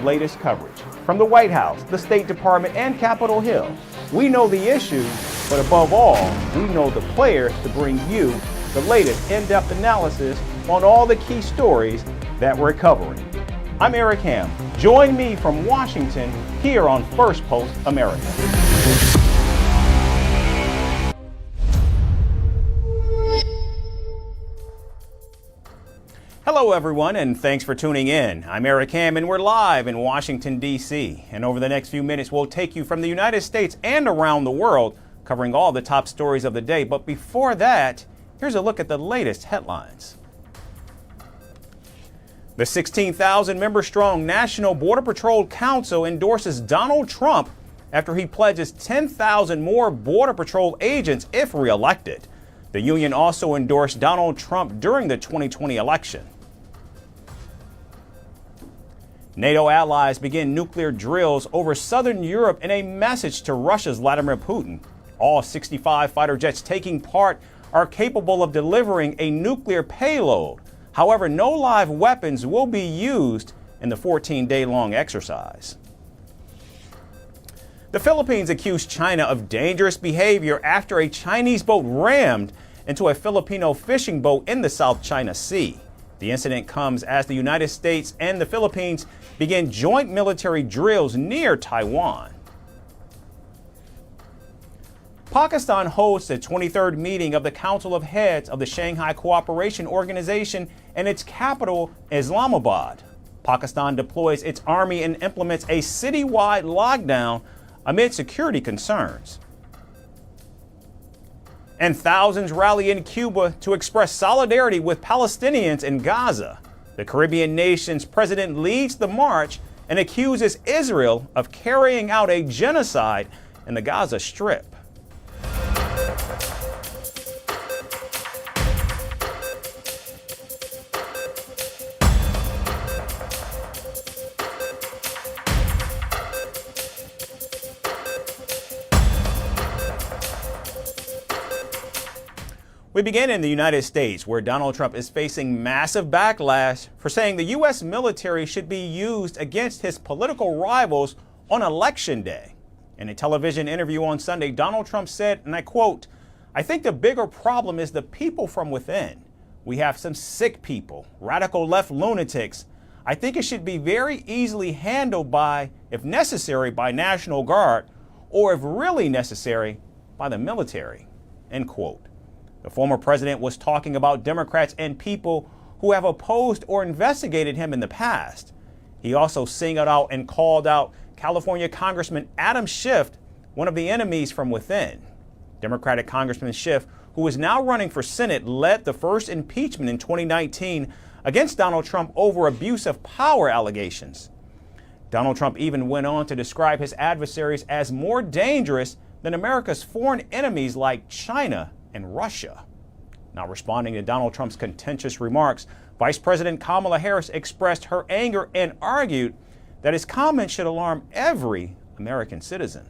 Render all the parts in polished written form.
Latest coverage from the White House, the State Department, and Capitol Hill. We know the issues, but above all, we know the players to bring you the latest in-depth analysis on all the key stories that we're covering. I'm Eric Ham. Join me from Washington here on Firstpost America. Hello everyone, and thanks for tuning in. I'm Eric Ham, and we're live in Washington, D.C. And over the next few minutes, we'll take you from the United States and around the world, covering all the top stories of the day. But before that, here's a look at the latest headlines. The 16,000-member-strong National Border Patrol Council endorses Donald Trump after he pledges 10,000 more Border Patrol agents if reelected. The union also endorsed Donald Trump during the 2020 election. NATO allies begin nuclear drills over southern Europe in a message to Russia's Vladimir Putin. All 65 fighter jets taking part are capable of delivering a nuclear payload. However, no live weapons will be used in the 14-day-long exercise. The Philippines accused China of dangerous behavior after a Chinese boat rammed into a Filipino fishing boat in the South China Sea. The incident comes as the United States and the Philippines begin joint military drills near Taiwan. Pakistan hosts the 23rd meeting of the Council of Heads of the Shanghai Cooperation Organization in its capital, Islamabad. Pakistan deploys its army and implements a citywide lockdown amid security concerns. And thousands rally in Cuba to express solidarity with Palestinians in Gaza. The Caribbean nation's president leads the march and accuses Israel of carrying out a genocide in the Gaza Strip. We begin in the United States, where Donald Trump is facing massive backlash for saying the U.S. military should be used against his political rivals on Election Day. In a television interview on Sunday, Donald Trump said, and I quote, "I think the bigger problem is the people from within. We have some sick people, radical left lunatics. I think it should be very easily handled by, if necessary, by National Guard, or if really necessary, by the military," end quote. The former president was talking about Democrats and people who have opposed or investigated him in the past. He also singled out and called out California Congressman Adam Schiff, one of the enemies from within. Democratic Congressman Schiff, who is now running for Senate, led the first impeachment in 2019 against Donald Trump over abuse of power allegations. Donald Trump even went on to describe his adversaries as more dangerous than America's foreign enemies like China and Russia. Now, responding to Donald Trump's contentious remarks, Vice President Kamala Harris expressed her anger and argued that his comments should alarm every American citizen.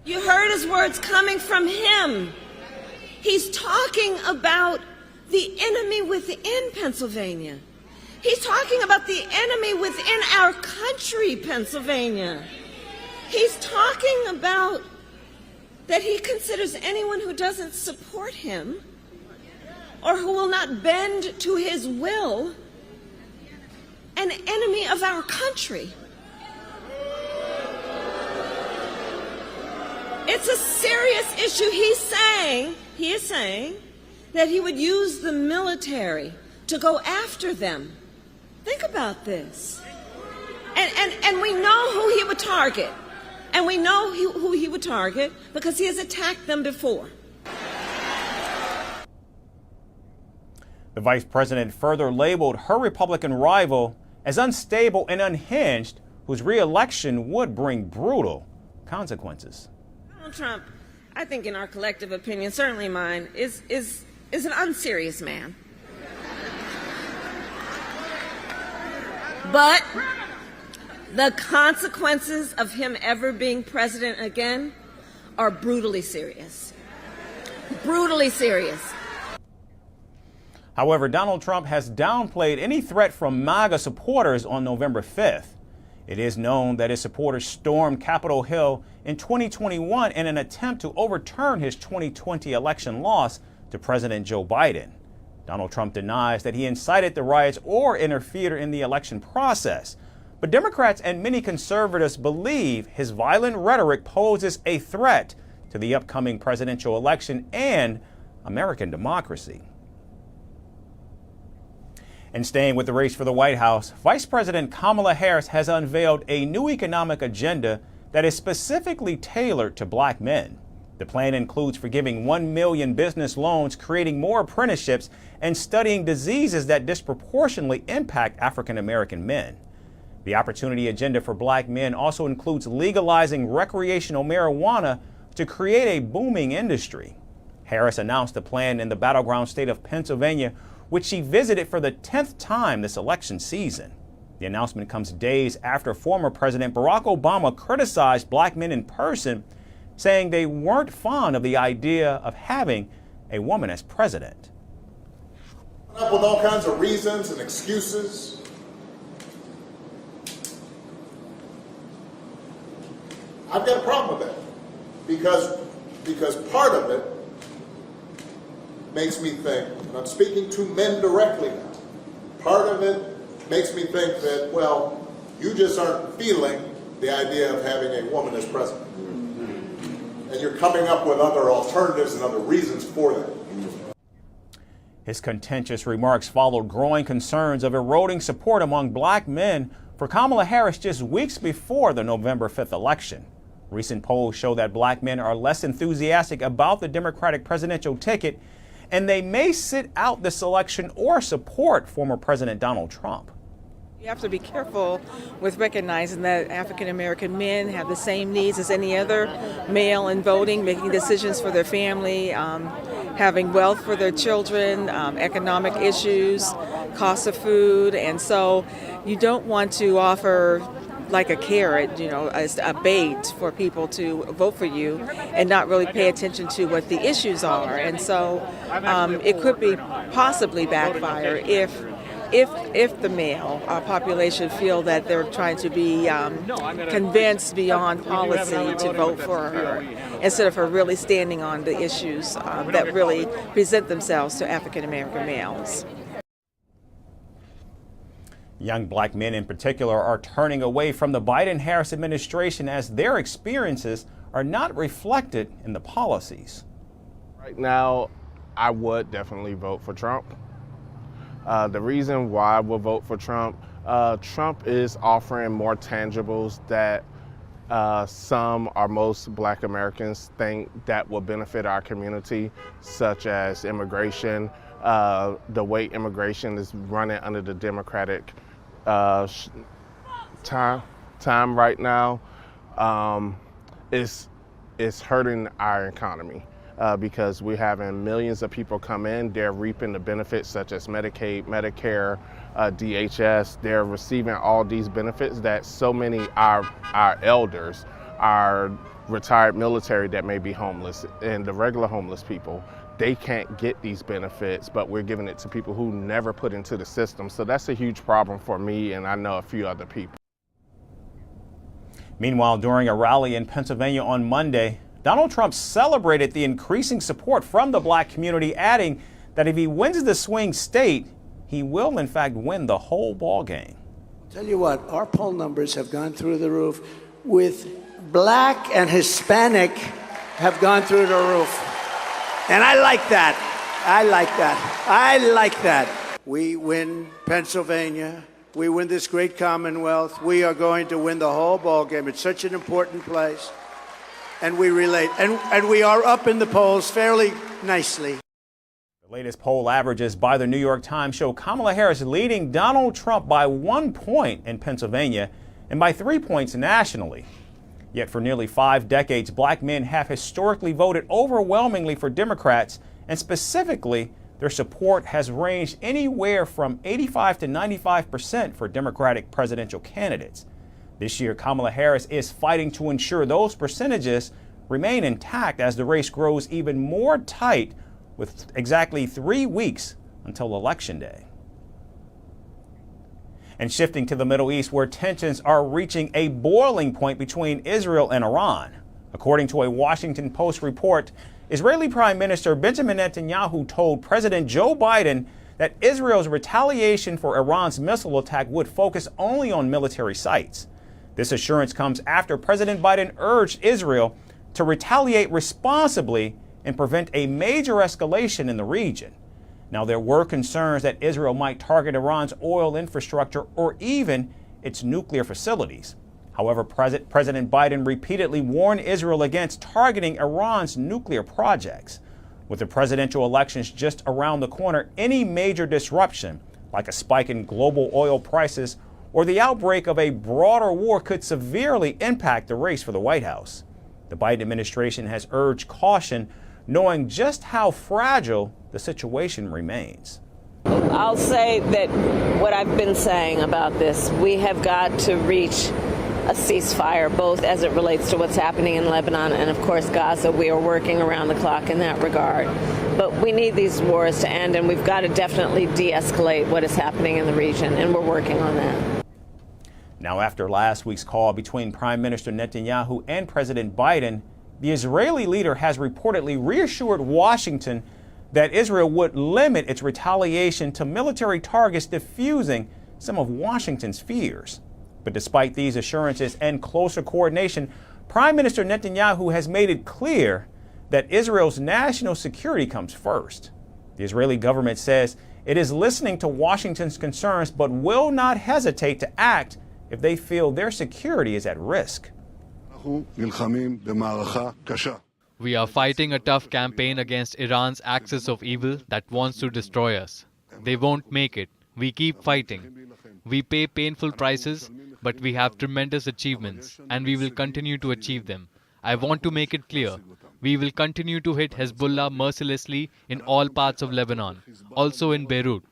You heard his words coming from him. He's talking about the enemy within Pennsylvania. He's talking about the enemy within our country, Pennsylvania. He's talking about that he considers anyone who doesn't support him or who will not bend to his will an enemy of our country. It's a serious issue. He is saying that he would use the military to go after them. Think about this. And we know who he would target. And we know who he would target because he has attacked them before. The vice president further labeled her Republican rival as unstable and unhinged, whose re-election would bring brutal consequences. Donald Trump, I think in our collective opinion, certainly mine, is an unserious man. But the consequences of him ever being president again are brutally serious. Brutally serious. However, Donald Trump has downplayed any threat from MAGA supporters on November 5th. It is known that his supporters stormed Capitol Hill in 2021 in an attempt to overturn his 2020 election loss to President Joe Biden. Donald Trump denies that he incited the riots or interfered in the election process. But Democrats and many conservatives believe his violent rhetoric poses a threat to the upcoming presidential election and American democracy. And staying with the race for the White House, Vice President Kamala Harris has unveiled a new economic agenda that is specifically tailored to black men. The plan includes forgiving 1 million business loans, creating more apprenticeships, and studying diseases that disproportionately impact African American men. The Opportunity Agenda for Black Men also includes legalizing recreational marijuana to create a booming industry. Harris announced the plan in the battleground state of Pennsylvania, which she visited for the 10th time this election season. The announcement comes days after former President Barack Obama criticized black men in person, saying they weren't fond of the idea of having a woman as president. Up with all kinds of reasons and excuses. I've got a problem with that because part of it makes me think, and I'm speaking to men directly now, part of it makes me think that, well, you just aren't feeling the idea of having a woman as president. And you're coming up with other alternatives and other reasons for that. His contentious remarks followed growing concerns of eroding support among black men for Kamala Harris just weeks before the November 5th election. Recent polls show that black men are less enthusiastic about the Democratic presidential ticket, and they may sit out this election or support former President Donald Trump. You have to be careful with recognizing that African American men have the same needs as any other male in voting, making decisions for their family, having wealth for their children, economic issues, cost of food, and so you don't want to offer like a carrot, as a bait for people to vote for you and not really pay attention to what the issues are. And so it could be possibly backfire if the male population feel that they're trying to be convinced beyond policy to vote for her instead of her really standing on the issues that really present themselves to African American males. Young black men in particular are turning away from the Biden-Harris administration as their experiences are not reflected in the policies. Right now, I would definitely vote for Trump. The reason why I will vote for Trump, Trump is offering more tangibles that some or most black Americans think that will benefit our community, such as immigration. The way immigration is running under the Democratic time right now is hurting our economy. Because we're having millions of people come in, they're reaping the benefits such as Medicaid, Medicare, DHS. They're receiving all these benefits that so many our elders, our retired military that may be homeless, and the regular homeless people, they can't get these benefits, but we're giving it to people who never put into the system. So that's a huge problem for me, and I know a few other people. Meanwhile, during a rally in Pennsylvania on Monday, Donald Trump celebrated the increasing support from the black community, adding that if he wins the swing state, he will in fact win the whole ball game. Tell you what, our poll numbers have gone through the roof. With black and Hispanic have gone through the roof. And I like that. I like that. I like that. We win Pennsylvania. We win this great Commonwealth. We are going to win the whole ball game. It's such an important place. And we relate. And we are up in the polls fairly nicely. The latest poll averages by the New York Times show Kamala Harris leading Donald Trump by 1 point in Pennsylvania and by 3 points nationally. Yet for nearly 5 decades, black men have historically voted overwhelmingly for Democrats, and specifically, their support has ranged anywhere from 85 to 95% for Democratic presidential candidates. This year, Kamala Harris is fighting to ensure those percentages remain intact as the race grows even more tight with exactly 3 weeks until Election Day. And shifting to the Middle East, where tensions are reaching a boiling point between Israel and Iran. According to a Washington Post report, Israeli Prime Minister Benjamin Netanyahu told President Joe Biden that Israel's retaliation for Iran's missile attack would focus only on military sites. This assurance comes after President Biden urged Israel to retaliate responsibly and prevent a major escalation in the region. Now, there were concerns that Israel might target Iran's oil infrastructure or even its nuclear facilities. However, President Biden repeatedly warned Israel against targeting Iran's nuclear projects. With the presidential elections just around the corner, any major disruption, like a spike in global oil prices or the outbreak of a broader war, could severely impact the race for the White House. The Biden administration has urged caution, knowing just how fragile the situation remains. I'll say that what I've been saying about this, we have got to reach a ceasefire, both as it relates to what's happening in Lebanon and, of course, Gaza. We are working around the clock in that regard. But we need these wars to end, and we've got to definitely de-escalate what is happening in the region, and we're working on that. Now, after last week's call between Prime Minister Netanyahu and President Biden, the Israeli leader has reportedly reassured Washington that Israel would limit its retaliation to military targets, diffusing some of Washington's fears. But despite these assurances and closer coordination, Prime Minister Netanyahu has made it clear that Israel's national security comes first. The Israeli government says it is listening to Washington's concerns, but will not hesitate to act if they feel their security is at risk. We are fighting a tough campaign against Iran's axis of evil that wants to destroy us. They won't make it. We keep fighting. We pay painful prices, but we have tremendous achievements, and we will continue to achieve them. I want to make it clear. We will continue to hit Hezbollah mercilessly in all parts of Lebanon, also in Beirut,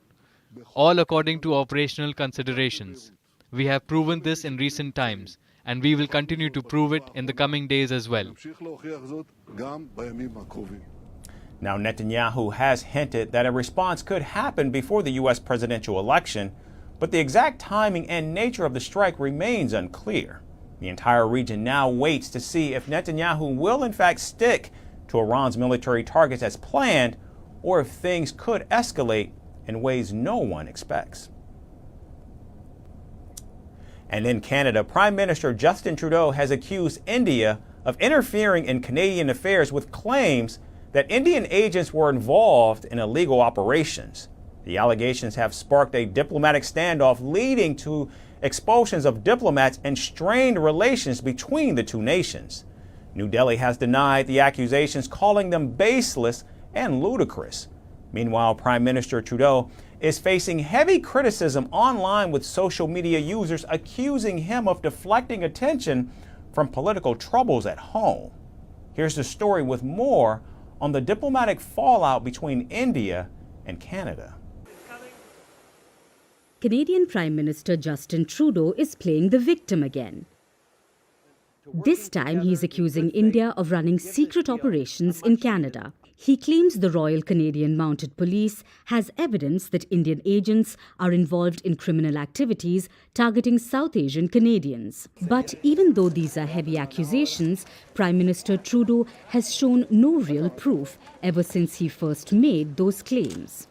all according to operational considerations. We have proven this in recent times, and we will continue to prove it in the coming days as well. Now, Netanyahu has hinted that a response could happen before the U.S. presidential election, but the exact timing and nature of the strike remains unclear. The entire region now waits to see if Netanyahu will in fact stick to Iran's military targets as planned, or if things could escalate in ways no one expects. And in Canada, Prime Minister Justin Trudeau has accused India of interfering in Canadian affairs with claims that Indian agents were involved in illegal operations. The allegations have sparked a diplomatic standoff, leading to expulsions of diplomats and strained relations between the two nations. New Delhi has denied the accusations, calling them baseless and ludicrous. Meanwhile, Prime Minister Trudeau is facing heavy criticism online, with social media users accusing him of deflecting attention from political troubles at home. Here's the story with more on the diplomatic fallout between India and Canada. Canadian Prime Minister Justin Trudeau is playing the victim again. This time he is accusing India of running secret operations in Canada. He claims the Royal Canadian Mounted Police has evidence that Indian agents are involved in criminal activities targeting South Asian Canadians. But even though these are heavy accusations, Prime Minister Trudeau has shown no real proof ever since he first made those claims.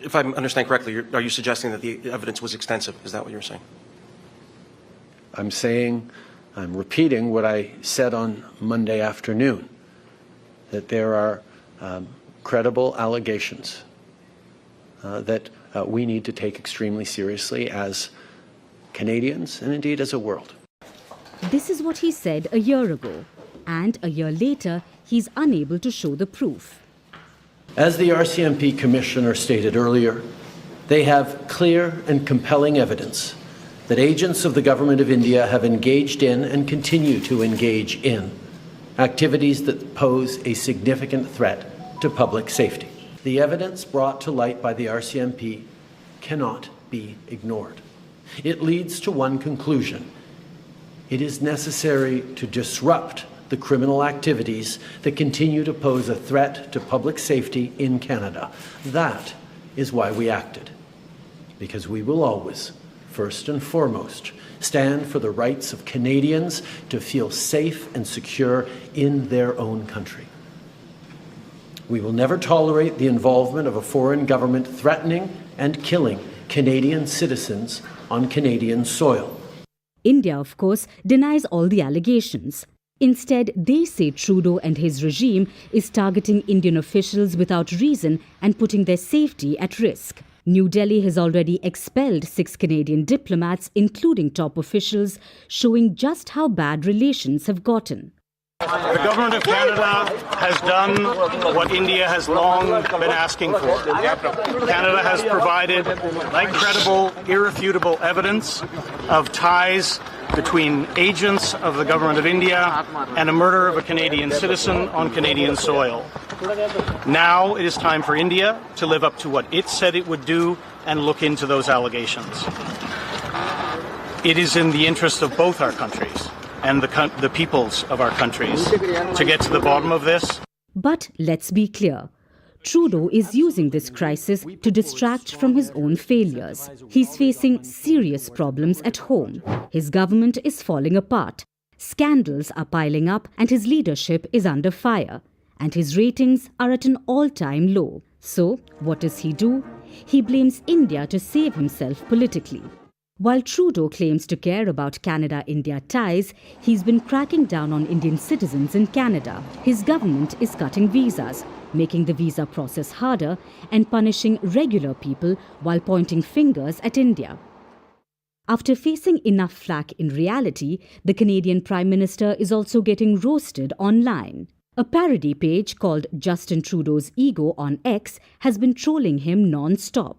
If I understand correctly, are you suggesting that the evidence was extensive? Is that what you're saying? I'm repeating what I said on Monday afternoon, that there are credible allegations that we need to take extremely seriously as Canadians and indeed as a world. This is what he said a year ago, and a year later, he's unable to show the proof. As the RCMP Commissioner stated earlier, they have clear and compelling evidence that agents of the Government of India have engaged in and continue to engage in activities that pose a significant threat to public safety. The evidence brought to light by the RCMP cannot be ignored. It leads to one conclusion. It is necessary to disrupt the criminal activities that continue to pose a threat to public safety in Canada. That is why we acted. because we will always, first and foremost, stand for the rights of Canadians to feel safe and secure in their own country. We will never tolerate the involvement of a foreign government threatening and killing Canadian citizens on Canadian soil. India, of course, denies all the allegations. Instead, they say Trudeau and his regime is targeting Indian officials without reason and putting their safety at risk. New Delhi has already expelled 6 Canadian diplomats, including top officials, showing just how bad relations have gotten. The government of Canada has done what India has long been asking for. Canada has provided credible, irrefutable evidence of ties between agents of the government of India and a murder of a Canadian citizen on Canadian soil. Now it is time for India to live up to what it said it would do and look into those allegations. It is in the interest of both our countries and the peoples of our countries to get to the bottom of this. But let's be clear. Trudeau is using this crisis to distract from his own failures. He's facing serious problems at home. His government is falling apart. Scandals are piling up and his leadership is under fire. And his ratings are at an all-time low. So, what does he do? He blames India to save himself politically. While Trudeau claims to care about Canada-India ties, he's been cracking down on Indian citizens in Canada. His government is cutting visas, making the visa process harder and punishing regular people while pointing fingers at India. After facing enough flack in reality, the Canadian Prime Minister is also getting roasted online. A parody page called Justin Trudeau's Ego on X has been trolling him non-stop.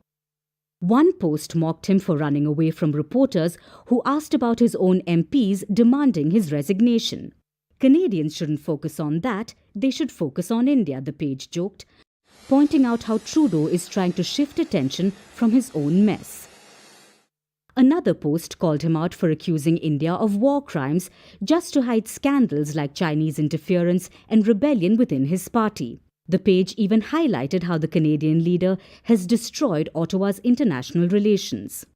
One post mocked him for running away from reporters who asked about his own MPs demanding his resignation. Canadians shouldn't focus on that, they should focus on India, the page joked, pointing out how Trudeau is trying to shift attention from his own mess. Another post called him out for accusing India of war crimes just to hide scandals like Chinese interference and rebellion within his party. The page even highlighted how the Canadian leader has destroyed Ottawa's international relations.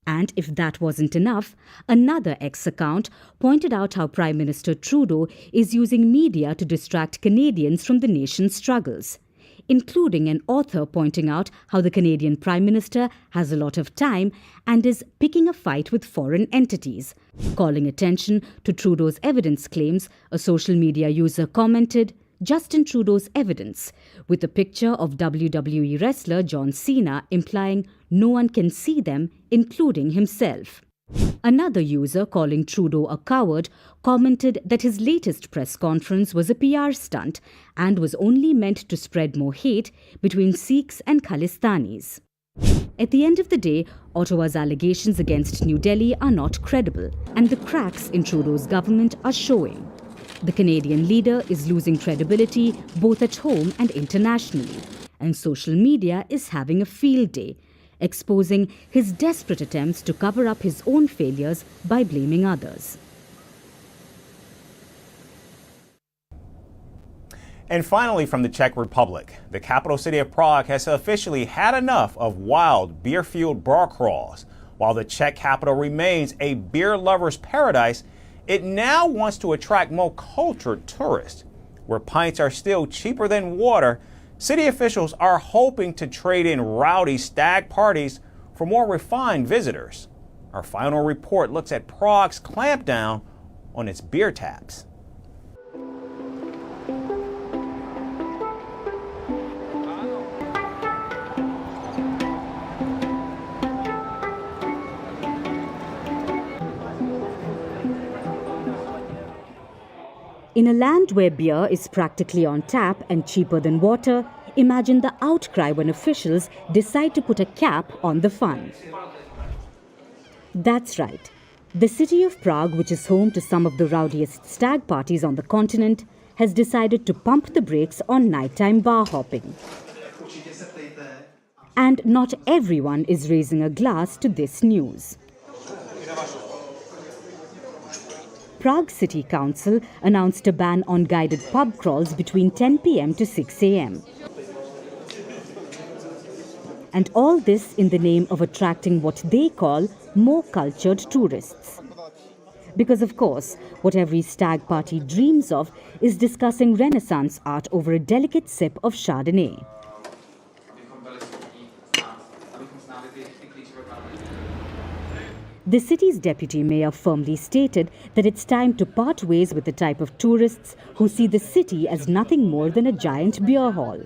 And if that wasn't enough, another X account pointed out how Prime Minister Trudeau is using media to distract Canadians from the nation's struggles, including an author pointing out how the Canadian Prime Minister has a lot of time and is picking a fight with foreign entities. Calling attention to Trudeau's evidence claims, a social media user commented, "Justin Trudeau's evidence," with a picture of WWE wrestler John Cena implying no one can see them, including himself. Another user, calling Trudeau a coward, commented that his latest press conference was a PR stunt and was only meant to spread more hate between Sikhs and Khalistanis. At the end of the day, Ottawa's allegations against New Delhi are not credible, and the cracks in Trudeau's government are showing. The Canadian leader is losing credibility both at home and internationally, and social media is having a field day, exposing his desperate attempts to cover up his own failures by blaming others. And finally, from the Czech Republic, the capital city of Prague has officially had enough of wild, beer-fueled bar crawls. While the Czech capital remains a beer lover's paradise, it now wants to attract more cultured tourists. Where pints are still cheaper than water, city officials are hoping to trade in rowdy stag parties for more refined visitors. Our final report looks at Prague's clampdown on its beer taps. In a land where beer is practically on tap and cheaper than water, imagine the outcry when officials decide to put a cap on the fun. That's right. The city of Prague, which is home to some of the rowdiest stag parties on the continent, has decided to pump the brakes on nighttime bar hopping. And not everyone is raising a glass to this news. Prague City Council announced a ban on guided pub crawls between 10 p.m. to 6 a.m. And all this in the name of attracting what they call more cultured tourists. Because of course, what every stag party dreams of is discussing Renaissance art over a delicate sip of Chardonnay. The city's deputy mayor firmly stated that it's time to part ways with the type of tourists who see the city as nothing more than a giant beer hall.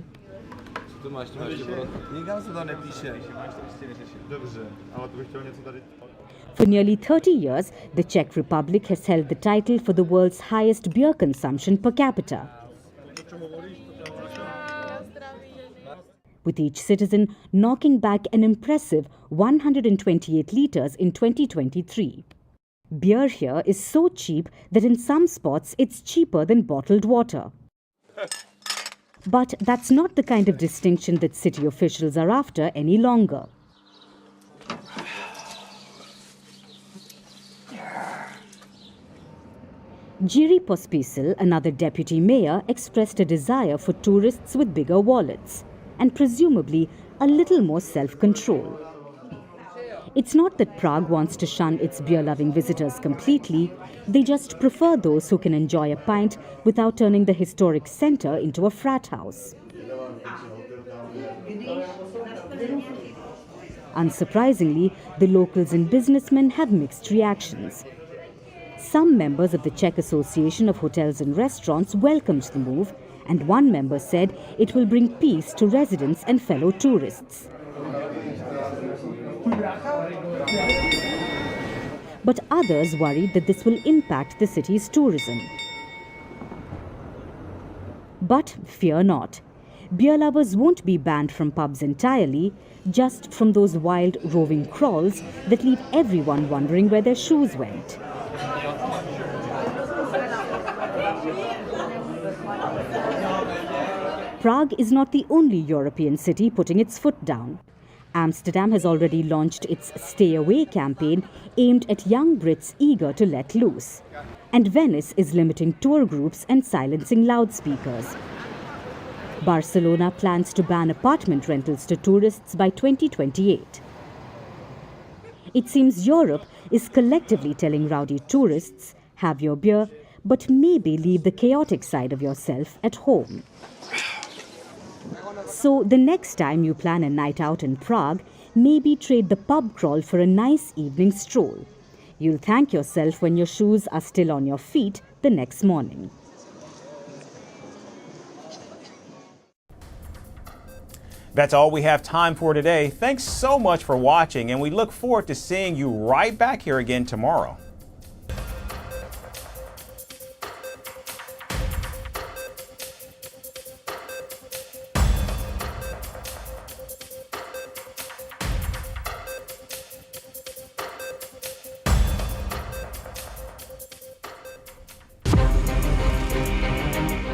For nearly 30 years, the Czech Republic has held the title for the world's highest beer consumption per capita, with each citizen knocking back an impressive 128 litres in 2023. Beer here is so cheap that in some spots it's cheaper than bottled water. But that's not the kind of distinction that city officials are after any longer. Jiří Pospíšil, another deputy mayor, expressed a desire for tourists with bigger wallets and presumably a little more self-control. It's not that Prague wants to shun its beer-loving visitors completely, they just prefer those who can enjoy a pint without turning the historic centre into a frat house. Unsurprisingly, the locals and businessmen have mixed reactions. Some members of the Czech Association of Hotels and Restaurants welcomed the move, and one member said it will bring peace to residents and fellow tourists. But others worried that this will impact the city's tourism. But fear not. Beer lovers won't be banned from pubs entirely, just from those wild roving crawls that leave everyone wondering where their shoes went. Prague is not the only European city putting its foot down. Amsterdam has already launched its Stay Away campaign aimed at young Brits eager to let loose. And Venice is limiting tour groups and silencing loudspeakers. Barcelona plans to ban apartment rentals to tourists by 2028. It seems Europe is collectively telling rowdy tourists, have your beer, but maybe leave the chaotic side of yourself at home. So the next time you plan a night out in Prague, maybe trade the pub crawl for a nice evening stroll. You'll thank yourself when your shoes are still on your feet the next morning. That's all we have time for today. Thanks so much for watching, and we look forward to seeing you right back here again tomorrow.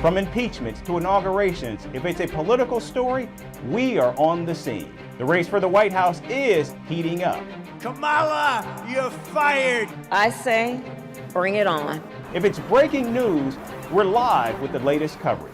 From impeachments to inaugurations, if it's a political story, we are on the scene. The race for the White House is heating up. Kamala, you're fired! I say, bring it on. If it's breaking news, we're live with the latest coverage.